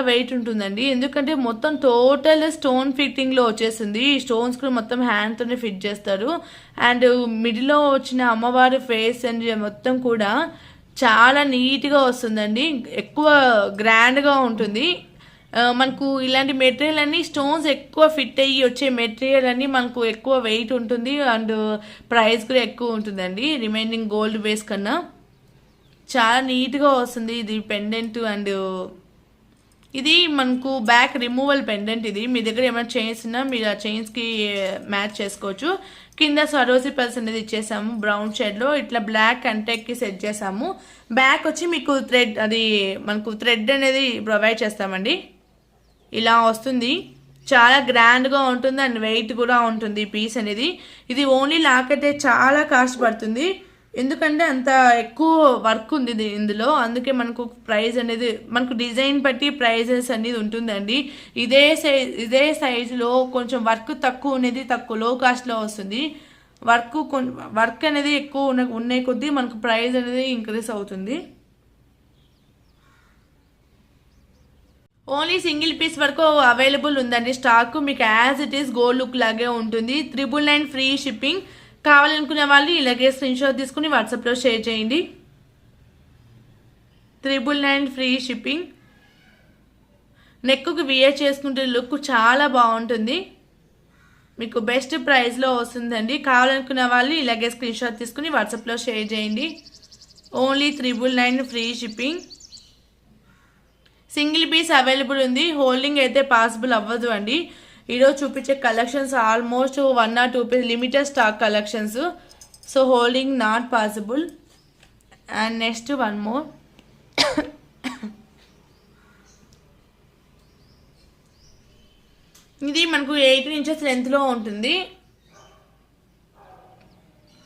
వెయిట్ ఉంటుందండి. ఎందుకంటే మొత్తం టోటల్ స్టోన్ ఫిట్టింగ్లో వచ్చేసింది. ఈ స్టోన్స్ కూడా మొత్తం హ్యాండ్తోనే ఫిట్ చేస్తారు. అండ్ మిడిల్లో వచ్చిన అమ్మవారి ఫేస్ అండ్ మొత్తం కూడా చాలా నీట్గా వస్తుందండి. ఎక్కువ గ్రాండ్గా ఉంటుంది. మనకు ఇలాంటి మెటీరియల్ అన్ని స్టోన్స్ ఎక్కువ ఫిట్ అయ్యి వచ్చే మెటీరియల్ అన్ని మనకు ఎక్కువ వెయిట్ ఉంటుంది. అండ్ ప్రైస్ కూడా ఎక్కువ ఉంటుందండి రిమైనింగ్ గోల్డ్ బేస్ కన్నా. చాలా నీట్గా వస్తుంది ఇది పెండెంట్. అండ్ ఇది మనకు బ్యాక్ రిమూవల్ పెండెంట్. ఇది మీ దగ్గర ఏమైనా చైన్స్ ఉన్నా మీరు ఆ చైన్స్కి మ్యాచ్ చేసుకోవచ్చు. కింద సరోసి పల్స్ అనేది ఇచ్చేసాము బ్రౌన్ షేడ్లో. ఇట్లా బ్లాక్ కంటెక్కి సెట్ చేసాము. బ్యాక్ వచ్చి మీకు మనకు థ్రెడ్ అనేది ప్రొవైడ్ చేస్తామండి. ఇలా వస్తుంది. చాలా గ్రాండ్గా ఉంటుంది అండ్ వెయిట్ కూడా ఉంటుంది ఈ పీస్ అనేది. ఇది ఓన్లీ లాకెటే చాలా కాస్ట్ పడుతుంది. ఎందుకంటే అంత ఎక్కువ వర్క్ ఉంది ఇందులో. అందుకే మనకు ప్రైస్ అనేది మనకు డిజైన్ బట్టి ప్రైజెస్ అనేది ఉంటుందండి. ఇదే సైజులో కొంచెం వర్క్ తక్కువ అనేది లో కాస్ట్లో వస్తుంది. వర్క్ అనేది ఎక్కువ ఉన్న కొద్దీ మనకు ప్రైస్ అనేది ఇంక్రీజ్ అవుతుంది. ఓన్లీ సింగిల్ పీస్ వరకు అవైలబుల్ ఉందండి స్టాక్. మీకు as it is gold look లాగే ఉంటుంది. 999 ఫ్రీ షిప్పింగ్. కావాలనుకునే వాళ్ళు ఇలాగే స్క్రీన్ షాట్ తీసుకుని వాట్సాప్లో షేర్ చేయండి. 999 ఫ్రీ షిప్పింగ్. నెక్కు వియర్ చేసుకుంటే లుక్ చాలా బాగుంటుంది. మీకు బెస్ట్ ప్రైస్లో వస్తుందండి. కావాలనుకున్న వాళ్ళు ఇలాగే స్క్రీన్ షాట్ తీసుకుని వాట్సాప్లో షేర్ చేయండి. Only 999 free shipping. Single piece available ఉంది. హోల్డింగ్ అయితే పాసిబుల్ అవ్వదు అండి. ఈరోజు చూపించే collections almost 1 or 2 piece limited stock collections. So holding not possible. And next one more. ఇది మనకు 18 inches లెంత్లో ఉంటుంది.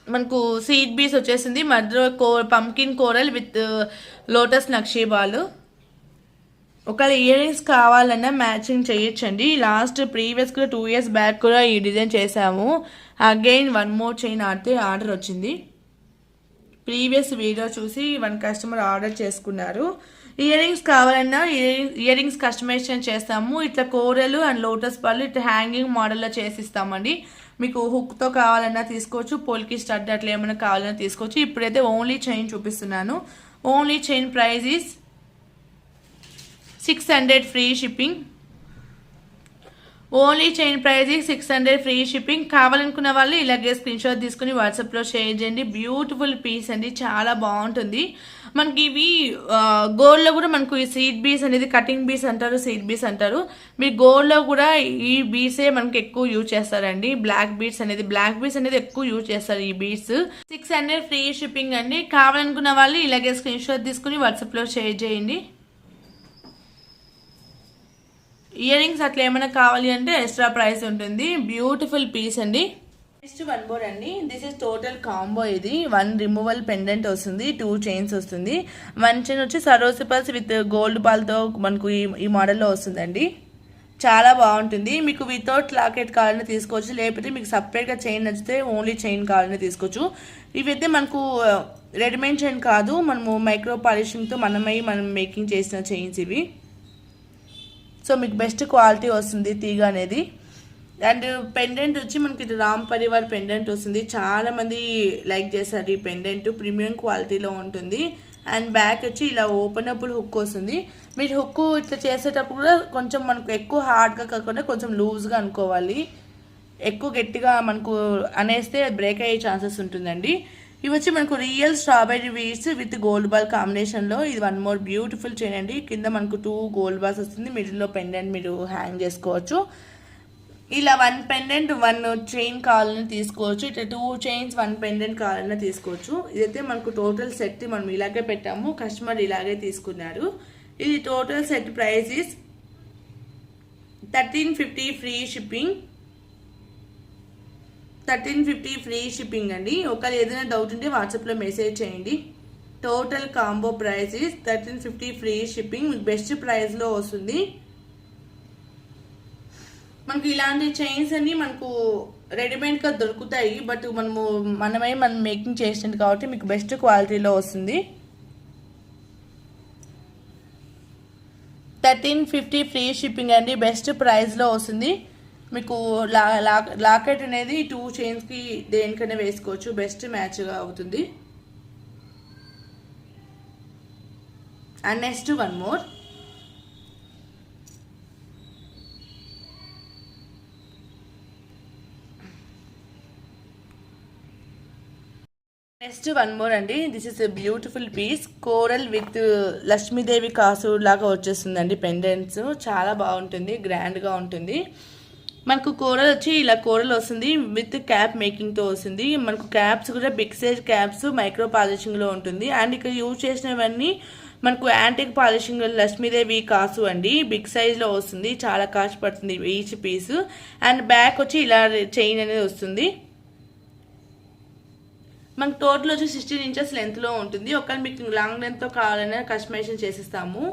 మనకు సీడ్ బీస్ వచ్చేసింది. మధ్యలో pumpkin coral with lotus nakshi ball. ఒకవేళ ఇయర్ రింగ్స్ కావాలన్నా మ్యాచింగ్ చేయొచ్చండి. ప్రీవియస్ కూడా 2 years బ్యాక్ కూడా ఈ డిజైన్ చేసాము. Again one more chain order వచ్చింది. ప్రీవియస్ వీడియో చూసి 1 customer ఆర్డర్ చేసుకున్నారు. ఇయర్ రింగ్స్ కావాలన్నా ఇయర్ రింగ్స్ కస్టమైజేషన్ చేస్తాము. ఇట్లా కోరలు అండ్ లోటస్ పళ్ళు ఇట్లా హ్యాంగింగ్ మోడల్లో చేసిస్తామండి. మీకు హుక్తో కావాలన్నా తీసుకోవచ్చు. పోల్కి స్టడ్ అట్లా ఏమైనా కావాలన్నా తీసుకోవచ్చు. ఇప్పుడైతే ఓన్లీ చైన్ చూపిస్తున్నాను. Only chain price is 600 free shipping. Only chain price 600 free shipping. కావాలనుకున్న వాళ్ళు ఇలాగే స్క్రీన్ షాట్ తీసుకుని వాట్సాప్లో షేర్ చేయండి. బ్యూటిఫుల్ పీస్ అండి. చాలా బాగుంటుంది. మనకి ఇవి గోల్డ్లో కూడా మనకు ఈ సీడ్ బీస్ అనేది కటింగ్ బీస్ అంటారు, సీడ్ బీస్ అంటారు. మీరు గోల్డ్లో కూడా ఈ బీసే మనకి ఎక్కువ యూజ్ చేస్తారండి. బ్లాక్ బీడ్స్ అనేది ఎక్కువ యూజ్ చేస్తారు ఈ బీడ్స్. 600 ఫ్రీ షిప్పింగ్ అండి. కావాలనుకున్న వాళ్ళు ఇలాగే స్క్రీన్ షాట్ తీసుకుని వాట్సాప్లో షేర్ చేయండి. ఇయర్ రింగ్స్ అట్లా ఏమైనా కావాలి అంటే ఎక్స్ట్రా ప్రైస్ ఉంటుంది. బ్యూటిఫుల్ పీస్ అండి. నెక్స్ట్ వన్ మోర్ అండి. This is total combo. ఇది 1 రిమూవల్ పెండెంట్ వస్తుంది, 2 చైన్స్ వస్తుంది. 1 చైన్ వచ్చి సరోసిపల్స్ విత్ గోల్డ్ బాల్తో మనకు ఈ మోడల్లో వస్తుందండి. చాలా బాగుంటుంది. మీకు వితౌట్ లాకెట్ కావాలని తీసుకోవచ్చు, లేకపోతే మీకు సపరేట్గా చైన్ నచ్చితే ఓన్లీ చైన్ కావాలని తీసుకోవచ్చు. ఇవైతే మనకు రెడీమేడ్ చైన్ కాదు, మనము మైక్రో పాలిషింగ్తో మనం మేకింగ్ చేసిన చైన్స్ ఇవి. సో మీకు బెస్ట్ క్వాలిటీ వస్తుంది తీగ అనేది. అండ్ పెండెంట్ వచ్చి మనకి ఇది రామ్ పరివార్ పెండెంట్ వస్తుంది. చాలామంది లైక్ చేస్తారు ఈ పెండెంట్, ప్రీమియం క్వాలిటీలో ఉంటుంది. అండ్ బ్యాక్ వచ్చి ఇలా ఓపెనబుల్ హుక్ వస్తుంది. మీరు హుక్ ఇట్లా చేసేటప్పుడు కూడా కొంచెం మనకు ఎక్కువ హార్డ్గా కాకుండా కొంచెం లూజ్గా అనుకోవాలి. ఎక్కువ గట్టిగా మనకు అనేస్తే బ్రేక్ అయ్యే ఛాన్సెస్ ఉంటుందండి. ఇవి వచ్చి మనకు real strawberry beads with gold ball కాంబినేషన్లో. ఇది వన్ మోర్ బ్యూటిఫుల్ చైన్ అండి. కింద మనకు 2 గోల్డ్ బాల్స్ వస్తుంది, మిడిల్లో పెండెంట్ మీరు హ్యాంగ్ చేసుకోవచ్చు. ఇలా 1 పెండెంట్ 1 చైన్ కావాలని తీసుకోవచ్చు, ఇట్లా 2 చైన్స్ 1 పెండెంట్ కావాలన్నా తీసుకోవచ్చు. ఇదైతే మనకు టోటల్ సెట్ మనం ఇలాగే పెట్టాము, కస్టమర్ ఇలాగే తీసుకున్నారు. ఇది total set price is 1350 free shipping. 1350 free shipping అండి. ఒకవేళ ఏదైనా డౌట్ ఉంటే వాట్సాప్లో మెసేజ్ చేయండి. Total combo price is 1350 free shipping. మీకు బెస్ట్ ప్రైస్లో వస్తుంది. మనకి ఇలాంటి చైన్స్ అన్ని మనకు రెడీమేడ్గా దొరుకుతాయి, బట్ మనం మేకింగ్ చేసినట్టు కాబట్టి మీకు బెస్ట్ క్వాలిటీలో వస్తుంది. 1350 ఫ్రీ షిప్పింగ్ అండి, బెస్ట్ ప్రైస్లో వస్తుంది. మీకు లాకెట్ అనేది 2 చైన్స్కి దేనికైనా వేసుకోవచ్చు, బెస్ట్ మ్యాచ్గా అవుతుంది. And next one more. Next one more అండి. This is a beautiful piece, coral with Lakshmidevi కాసు లాగా వచ్చేస్తుందండి. పెండెంట్స్ చాలా బాగుంటుంది, గ్రాండ్గా ఉంటుంది. మనకు కోరల్ వచ్చి ఇలా కోరల్ వస్తుంది విత్ క్యాప్ మేకింగ్తో వస్తుంది. మనకు క్యాప్స్ కూడా బిగ్ సైజ్ క్యాప్స్ మైక్రో పాలిషింగ్లో ఉంటుంది. అండ్ ఇక్కడ యూజ్ చేసినవన్నీ మనకు యాంటిక్ పాలిషింగ్ లక్ష్మీదేవి కాసు అండి, బిగ్ సైజ్లో వస్తుంది. చాలా కాస్ట్ పడుతుంది ఈచ్ పీస్. అండ్ బ్యాక్ వచ్చి ఇలా చైన్ అనేది వస్తుంది. మనకు టోటల్ వచ్చి 16 ఇంచెస్ లెంత్లో ఉంటుంది. ఒకవేళ మీకు లాంగ్ లెంత్తో కావాలన్నా కస్టమైజేషన్ చేసిస్తాము.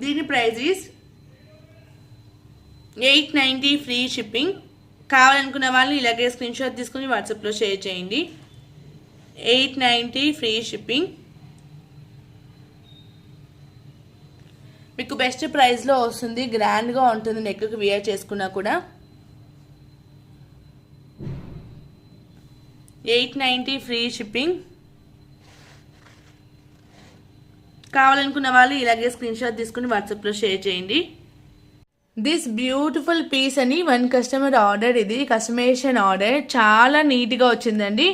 దీని ప్రైస్ ఈస్ 890 ఫ్రీ షిప్పింగ్. కావాలనుకున్న వాళ్ళు ఇలాగే స్క్రీన్ షాట్ తీసుకుని వాట్సాప్లో షేర్ చేయండి. 890 ఫ్రీ షిప్పింగ్. మీకు బెస్ట్ ప్రైస్లో వస్తుంది, గ్రాండ్గా ఉంటుంది. నెక్కి వియర్ చేసుకున్నా కూడా 890 ఫ్రీ షిప్పింగ్. కావాలనుకున్న వాళ్ళు ఇలాగే స్క్రీన్ షాట్ తీసుకుని వాట్సాప్లో షేర్ చేయండి. దిస్ బ్యూటిఫుల్ పీస్ అని 1 కస్టమర్ ఆర్డర్. ఇది కస్టమైజేషన్ ఆర్డర్, చాలా నీట్గా వచ్చిందండి.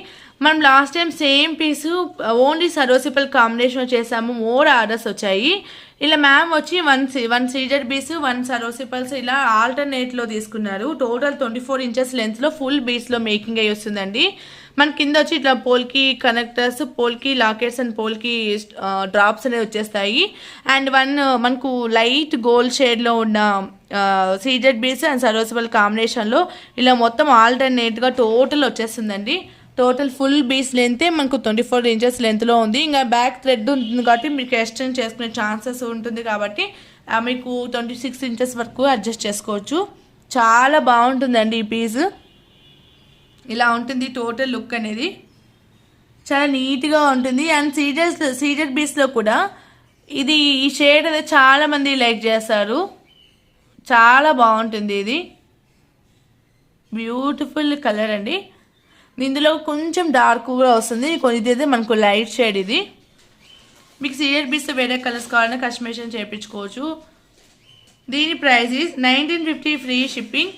మనం last time same piece only సరోసిపల్ కాంబినేషన్లో చేసాము, మోర్ ఆర్డర్స్ వచ్చాయి. ఇలా మ్యామ్ వచ్చి 1 సీజెడ్ బీస్ 1 సరోసిపల్స్ ఇలా ఆల్టర్నేట్లో తీసుకున్నారు. టోటల్ 24 ఇంచెస్ లెంత్లో ఫుల్ బీస్లో మేకింగ్ అయ్యి వస్తుందండి. మన కింద వచ్చి ఇట్లా పోల్కి కనెక్టర్స్, పోల్కి లాకెట్స్ అండ్ పోల్కి డ్రాప్స్ అనేవి వచ్చేస్తాయి. అండ్ మనకు లైట్ గోల్డ్ షేడ్లో ఉన్న సీజెడ్ బీస్ అండ్ సరోసిబల్ కాంబినేషన్లో ఇలా మొత్తం ఆల్టర్నేట్గా టోటల్ వచ్చేస్తుందండి. టోటల్ ఫుల్ బీస్ లెంతే మనకు 24 ఇంచెస్ లెంత్లో ఉంది. ఇంకా బ్యాక్ థ్రెడ్ ఉంటుంది కాబట్టి మీకు ఎక్స్టెండ్ చేసుకునే ఛాన్సెస్ ఉంటుంది కాబట్టి మీకు 26 ఇంచెస్ వరకు అడ్జస్ట్ చేసుకోవచ్చు. చాలా బాగుంటుందండి ఈ పీస్. ఇలా ఉంటుంది టోటల్ లుక్ అనేది, చాలా నీట్గా ఉంటుంది. అండ్ సీజెడ్ బీస్లో కూడా ఈ షేడ్ అనేది చాలామంది లైక్ చేస్తారు, చాలా బాగుంటుంది. ఇది బ్యూటిఫుల్ కలర్ అండి. ఇందులో కొంచెం డార్క్ కూడా వస్తుంది, ఇదైతే మనకు లైట్ షేడ్. ఇది మీకు సీజెడ్ బీస్ వేరే కలర్స్ కావాలన్నా కస్టమైజేషన్ చేయించుకోవచ్చు. దీని price is 1950 free shipping.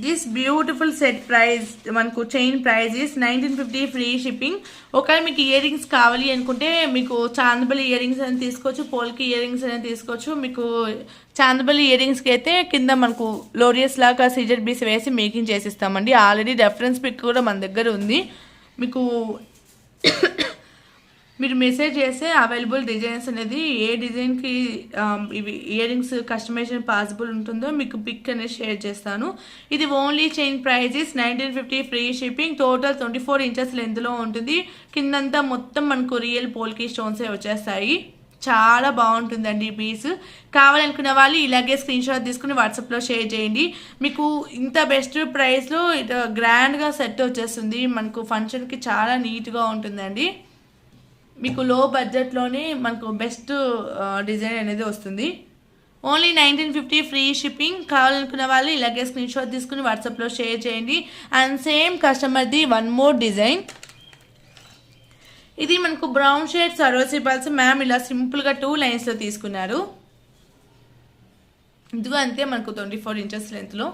This beautiful set price మనకు chain price is 1950 free shipping. ఒకవేళ మీకు ఇయర్ రింగ్స్ కావాలి అనుకుంటే మీకు చాందబలి ఇయర్ రింగ్స్ అని తీసుకోవచ్చు, పోల్కి ఇయర్ రింగ్స్ అని తీసుకోవచ్చు. మీకు చాందబలి ఇయర్ రింగ్స్కి అయితే కింద మనకు లోరియస్ లాగా సీజెడ్ బీస్ వేసి మేకింగ్ చేసిస్తామండి. ఆల్రెడీ రెఫరెన్స్ పిక్ కూడా మన దగ్గర ఉంది. మీకు మీరు మెసేజ్ చేస్తే అవైలబుల్ డిజైన్స్ అనేది ఏ డిజైన్కి ఇవి ఇయర్ రింగ్స్ కస్టమైజేషన్ పాసిబుల్ ఉంటుందో మీకు పిక్ అనేది షేర్ చేస్తాను. ఇది only chain prices 1950 free shipping. Total 24 inches లెంత్లో ఉంటుంది. కిందంతా మొత్తం మనకు రియల్ పోల్కి స్టోన్సే వచ్చేస్తాయి. చాలా బాగుంటుందండి ఈ పీస్. కావాలనుకున్న వాళ్ళు ఇలాగే స్క్రీన్ షాట్ తీసుకుని వాట్సాప్లో షేర్ చేయండి. మీకు ఇంత బెస్ట్ ప్రైస్లో ఇట్లా గ్రాండ్గా సెట్ వచ్చేస్తుంది. మనకు ఫంక్షన్కి చాలా నీట్గా ఉంటుందండి. మీకు లో బడ్జెట్లోనే మనకు బెస్ట్ డిజైన్ అనేది వస్తుంది. Only 1950 free shipping. కావాలనుకున్న వాళ్ళు ఇలాగే స్క్రీన్ షాట్ తీసుకుని వాట్సాప్లో షేర్ చేయండి. అండ్ సేమ్ కస్టమర్ది వన్ మోర్ డిజైన్. ఇది మనకు brown shade Swarovski pearls. Ma'am ఇలా సింపుల్గా 2 లైన్స్లో తీసుకున్నారు. ఇదిగో అంతే మనకు 24 ఇంచెస్ లెంత్లో.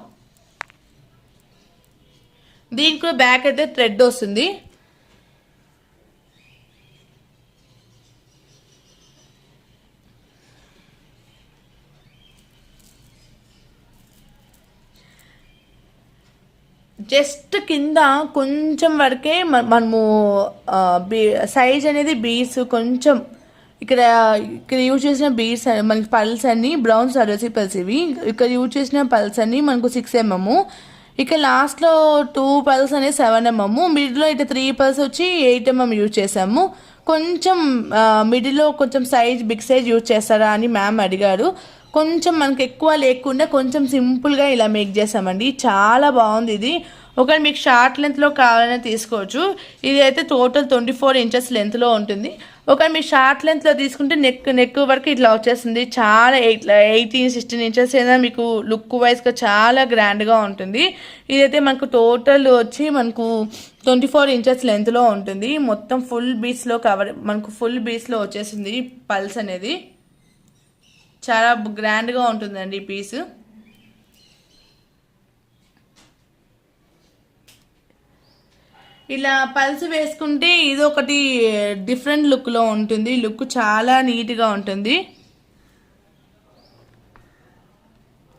దీనికి కూడా బ్యాక్ అయితే థ్రెడ్ వస్తుంది. జస్ట్ కింద కొంచెం వరకే మనము సైజ్ అనేది బీడ్స్ కొంచెం ఇక్కడ యూజ్ చేసిన బీడ్స్ మనకి పల్స్ అన్ని బ్రౌన్ సరోసి పల్స్ ఇవి. ఇక్కడ యూజ్ చేసిన పల్స్ అన్ని మనకు 6 mm. ఇక లాస్ట్లో 2 పల్స్ అనేది 7 mm. మిడిల్లో ఇట్లా 3 పల్స్ వచ్చి 8 mm యూజ్ చేసాము. కొంచెం మిడిల్లో కొంచెం సైజ్ బిగ్ సైజ్ యూజ్ చేస్తారా అని మ్యామ్ అడిగారు. కొంచెం మనకి ఎక్కువ లేకుండా కొంచెం సింపుల్గా ఇలా మేక్ చేసామండి. చాలా బాగుంది ఇది. ఒకవేళ మీకు షార్ట్ లెంత్లో కావాలని తీసుకోవచ్చు. ఇది అయితే టోటల్ 24 ఇంచెస్ లెంత్లో ఉంటుంది. ఒకవేళ మీకు షార్ట్ లెంత్లో తీసుకుంటే నెక్ వరకు ఇట్లా వచ్చేస్తుంది. చాలా 18-16 ఇంచెస్ అయినా మీకు లుక్ వైజ్గా చాలా గ్రాండ్గా ఉంటుంది. ఇదైతే మనకు టోటల్ వచ్చి మనకు 24 ఇంచెస్ లెంత్లో ఉంటుంది. మొత్తం ఫుల్ బీట్స్లో మనకు ఫుల్ బీట్స్లో వచ్చేసింది పల్స్ అనేది. చాలా గ్రాండ్గా ఉంటుందండి ఈ పీస్. ఇలా పల్స్ వేసుకుంటే ఇది ఒకటి డిఫరెంట్ లుక్లో ఉంటుంది. లుక్ చాలా నీట్గా ఉంటుంది.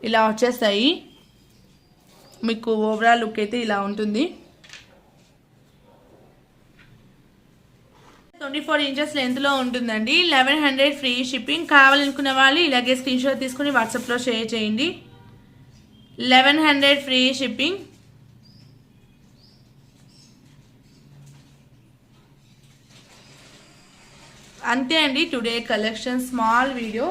ఇలా వచ్చేస్తాయి. మీకు ఓవరాల్ లుక్ అయితే ఇలా ఉంటుంది. 24 ఇంచెస్ లెంత్లో ఉంటుందండి. 1100 ఫ్రీ షిప్పింగ్. కావాలనుకున్న వాళ్ళు ఇలాగే స్క్రీన్ షాట్ తీసుకుని వాట్సాప్లో షేర్ చేయండి. 1100 ఫ్రీ షిప్పింగ్. అంతే అండి today collection small video.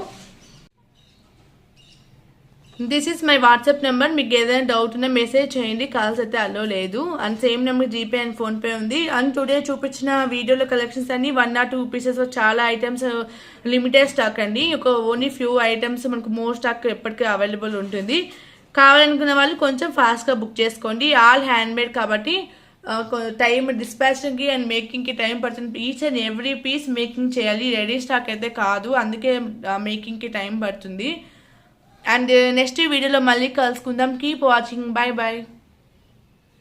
This is my WhatsApp number. మీకు ఏదైనా డౌట్ ఉన్నా మెసేజ్ చేయండి. కాల్స్ అయితే అలో లేదు. And same number GPay and PhonePe ఉంది. అండ్ టుడే చూపించిన వీడియోలో కలెక్షన్స్ అన్ని 1 or 2 పీసెస్ చాలా ఐటమ్స్ లిమిటెడ్ స్టాక్ అండి. ఓన్లీ ఫ్యూ ఐటమ్స్ మనకు మోర్ స్టాక్ ఎప్పటికీ అవైలబుల్ ఉంటుంది. కావాలనుకున్న వాళ్ళు కొంచెం ఫాస్ట్గా బుక్ చేసుకోండి. ఆల్ హ్యాండ్మేడ్ కాబట్టి టైం డిస్పాచింగ్కి అండ్ మేకింగ్కి టైం పడుతుంది. Each and every piece making చేయాలి. రెడీ స్టాక్ అయితే కాదు. అందుకే మేకింగ్కి టైం పడుతుంది. అండ్ నెక్స్ట్ వీడియోలో మళ్ళీ కలుసుకుందాం. Keep watching. By by.